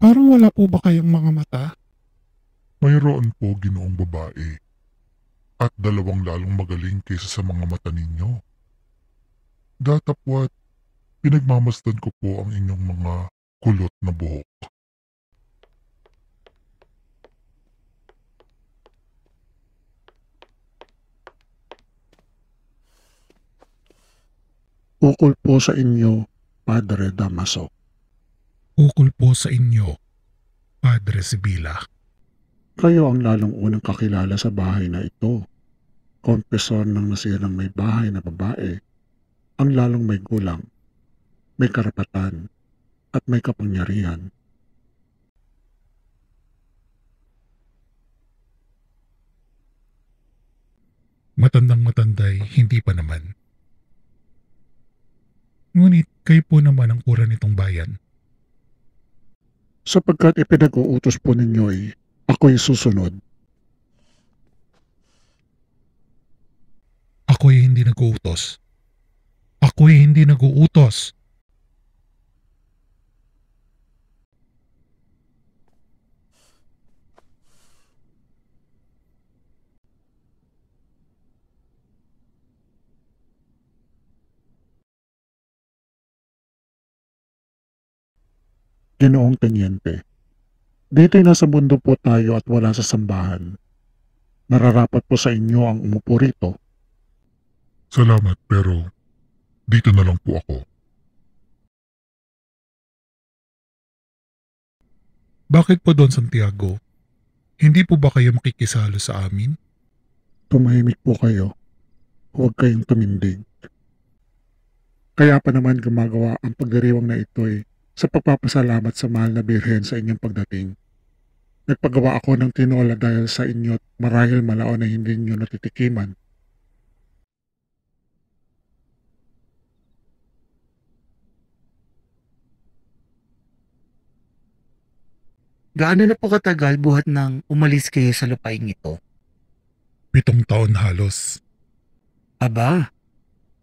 Parang wala po ba kayong mga mata? Mayroon po, ginoong babae. At dalawang lalong magaling kaysa sa mga mata ninyo. Datapwat, pinagmamasdan ko po ang inyong mga kulot na buhok. Ukol po sa inyo, Padre Damaso. Ukol po sa inyo, Padre Sibila. Kayo ang lalong unang kakilala sa bahay na ito. Kompesor ng nasirang may bahay na babae, ang lalong may gulang, may karapatan, at may kapangyarihan. Matandang matanday, hindi pa naman. Ngunit kayo po naman ang kura nitong bayan. Sapagkat ipinag-uutos po ninyo'y ako'y susunod. Ako'y hindi nag-uutos. Ako'y hindi nag-uutos. Ginoong Tenyente, dito'y nasa mundo po tayo at wala sa sambahan. Nararapat po sa inyo ang umupo rito. Salamat, pero dito na lang po ako. Bakit po Don Santiago? Hindi po ba kayo makikisalo sa amin? Tumahimik po kayo. Huwag kayong tumindig. Kaya pa naman gumagawa ang pagdiriwang na ito'y sa pagpapasalamat sa mahal na birhen sa inyong pagdating. Nagpagawa ako ng tinola dahil sa inyo at marahil malaon na hindi nyo natitikiman. Gaano na po katagal buhat nang umalis kayo sa lupaing ito? 7 taon halos. Aba,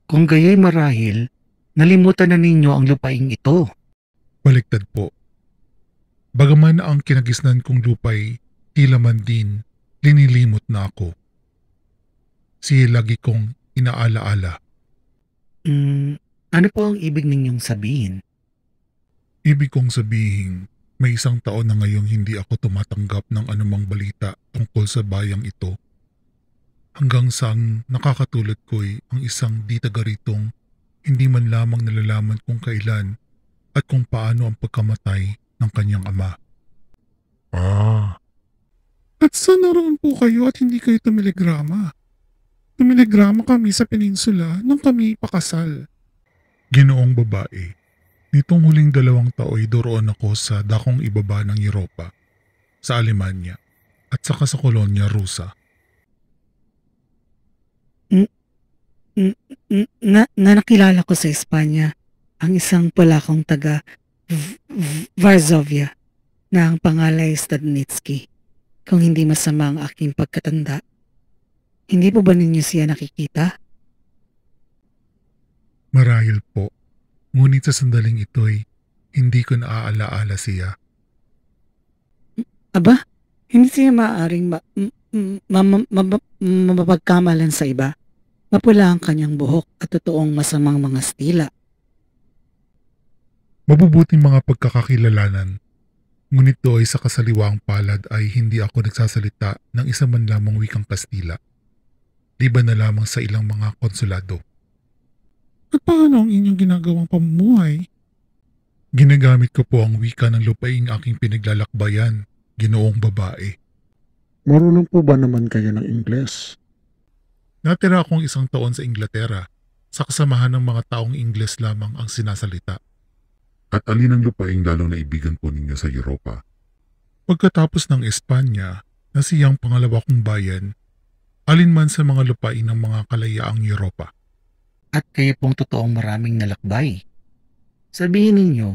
kung gaya'y marahil, nalimutan na ninyo ang lupaing ito. Baliktad po. Bagaman ang kinagisnan kong lupay, tila man din, linilimot na ako. Siya lagi kong inaalaala. Ano po ang ibig ninyong sabihin? Ibig kong sabihin, may 1 taon na ngayong hindi ako tumatanggap ng anumang balita tungkol sa bayang ito. Hanggang sa ang nakakatulad ko'y ang isang di taga ritong hindi man lamang nalalaman kung kailan at kung paano ang pagkamatay ng kanyang ama. At saan naroon po kayo at hindi kayo tumiligrama? Tumiligrama kami sa peninsula nang kami pakasal. Ginoong babae, nitong huling 2 tao'y doroon ako sa dakong ibaba ng Europa, sa Alemanya, at saka sa Kolonya, Rusa. Nakilala ko sa Espanya ang isang Polakong taga Varsovia na ang pangalay Stadnitsky. kung hindi masama ang aking pagkatanda. Hindi po ba ninyo siya nakikita? Marahil po, ngunit sa sandaling ito'y hindi ko naaalaala siya. Aba, hindi siya maaaring mapagkamalan sa iba. Mapula ang kanyang buhok at totoong masamang mga stila. Mabubuting mga pagkakakilalanan, ngunit doon sa kasaliwaang palad ay hindi ako nagsasalita ng isa man lamang wikang Kastila, liban na lamang sa ilang mga konsulado. At paano ang inyong ginagawang pamumuhay? Ginagamit ko po ang wika ng lupaing aking pinaglalakbayan, ginoong babae. Marunong po ba naman kayo ng Ingles? Natira akong 1 taon sa Inglaterra, sa kasamahan ng mga taong Ingles lamang ang sinasalita. At alin ang lupaing lalong naibigan po ninyo sa Europa? Pagkatapos ng Espanya, na siyang pangalawa kong bayan, alinman sa mga lupain ng mga kalayaang Europa. At kayo pong totoong maraming nalakbay. Sabihin ninyo,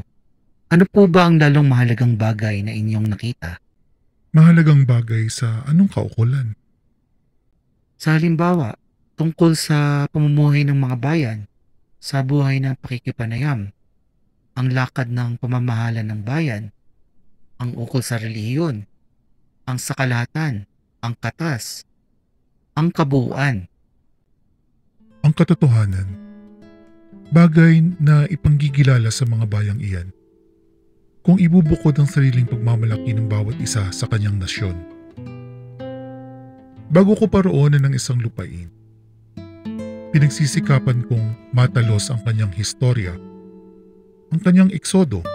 ano po ba ang lalong mahalagang bagay na inyong nakita? Mahalagang bagay sa anong kaukulan? Sa halimbawa, tungkol sa pamumuhay ng mga bayan, sa buhay ng pakikipanayam, ang lakad ng pamamahala ng bayan, ang ukol sa relihiyon, ang sakalatan, ang katas, ang kabuuan. Ang katotohanan, bagay na ipanggigilala sa mga bayang iyan. Kung ibubukod ang sariling pagmamalaki ng bawat isa sa kanyang nasyon. Bago ko paroonan ng isang lupain, pinagsisikapan kong matalos ang kanyang historya, ang kanyang eksodo.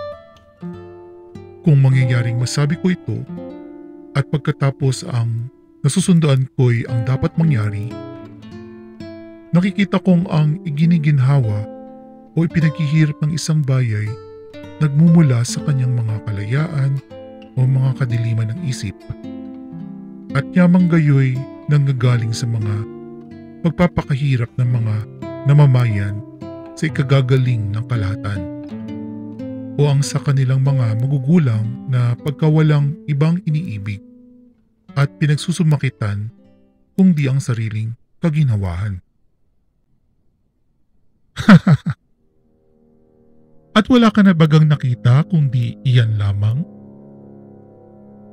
Kung mangyayaring masabi ko ito at pagkatapos ang nasusunduan ko'y ang dapat mangyari, nakikita kong ang iginiginhawa o ipinaghihirap ng isang bayay nagmumula sa kanyang mga kalayaan o mga kadiliman ng isip at yamang gayoy nanggagaling sa mga pagpapakahirap ng mga namamayan sa ikagagaling ng kalahatan o ang sa kanilang mga magugulang na pagkawalang ibang iniibig at pinagsusumakitan kung di ang sariling kaginhawahan. At wala ka na bagang nakita kung di iyan lamang?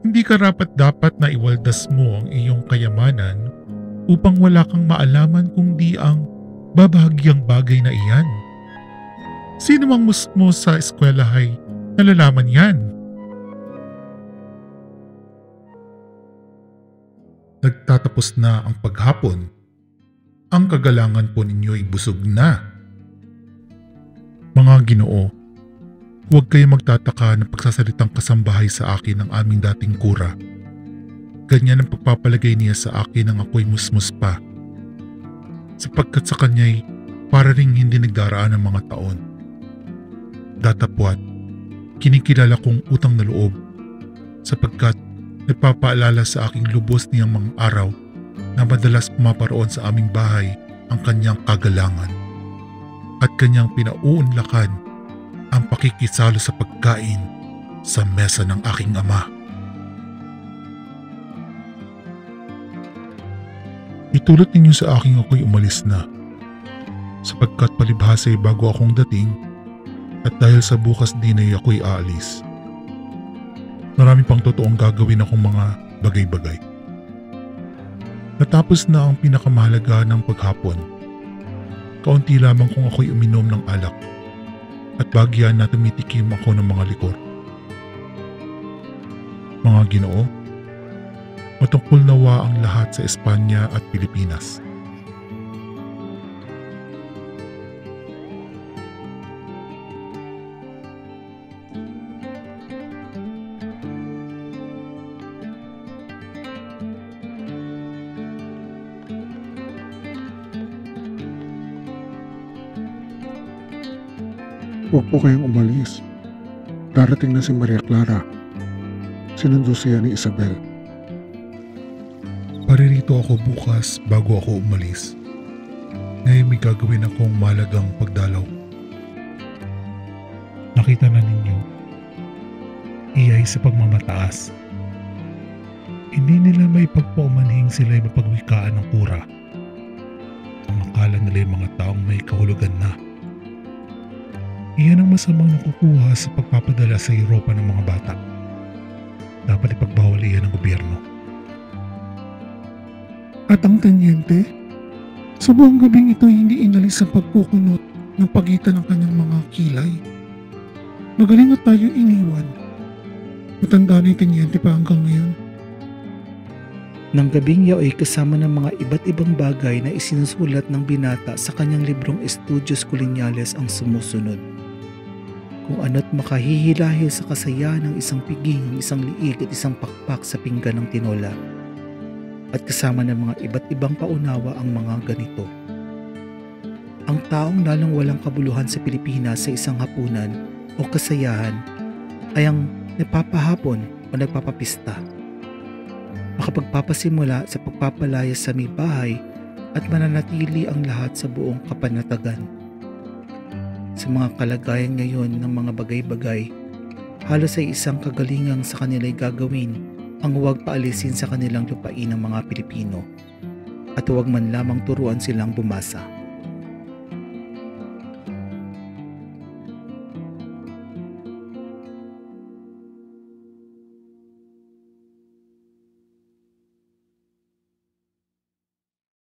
Hindi ka dapat na iwaldas mo ang iyong kayamanan upang wala kang maalaman kung di ang babahagyang bagay na iyan. Sino mang musmo sa eskwela ay nalalaman yan. Nagtatapos na ang paghapon. Ang kagalangan po ninyo ay busog na. Mga Ginoo, huwag kayo magtataka ng pagsasalitang kasambahay sa akin ng aming dating kura. Ganyan ang pagpapalagay niya sa akin nang ako'y musmus pa. Sapagkat sa kanya'y para ring hindi nagdaraan ng mga taon. Datapwat, kinikilala kong utang na loob sapagkat nagpapaalala sa aking lubos niyang mga araw na madalas pumaparoon sa aming bahay ang kanyang kagalangan at kanyang pinauunlakan ang pakikisalo sa pagkain sa mesa ng aking ama. Itulot ninyo sa aking ako'y umalis na, sapagkat palibhasa ay bago akong dating at dahil sa bukas din ay ako'y aalis. Marami pang totoong gagawin akong mga bagay-bagay. Natapos na ang pinakamahalaga ng paghapon. Kaunti lamang kung ako'y uminom ng alak at bagyan na tumitikim ako ng mga likor. Mga Ginoo, matungkol nawa ang lahat sa Espanya at Pilipinas. Huwag po kayong umalis. Darating na si Maria Clara. Sinundo siya ni Isabel. Paririto ako bukas bago ako umalis. Ngayon may gagawin akong mahalagang pagdalaw. Nakita na ninyo, iyay sa pagmamataas. Hindi nila may pagpaumanhing sila'y mapagwikaan ng kura. Ang akala nila'y mga taong may kahulugan na. Iyan ang masamang nakukuha sa pagpapadala sa Europa ng mga bata. Dapat ipagbawal iyan ng gobyerno. At ang tanyente, sa buong gabing ito hindi inalis ang pagkukunot ng pagitan ng kanyang mga kilay. Magaling at tayo iniwan. Matanda na yung tanyente pa hanggang ngayon. Nang gabing yaw ay kasama ng mga iba't ibang bagay na isinusulat ng binata sa kanyang librong Estudios Coloniales ang sumusunod. Kung ano't makahihilahil sa kasayahan ng isang piging, isang liig at isang pakpak sa pinggan ng tinola. At kasama ng mga iba't ibang paunawa ang mga ganito. Ang taong lalong walang kabuluhan sa Pilipinas sa isang hapunan o kasayahan ay ang nagpapahapon o nagpapapista. Makapagpapasimula sa pagpapalayas sa may bahay at mananatili ang lahat sa buong kapanatagan. Sa mga kalagayan ngayon ng mga bagay-bagay, halos ay isang kagalingang sa kanila'y gagawin ang huwag paalisin sa kanilang lupain ng mga Pilipino at huwag man lamang turuan silang bumasa.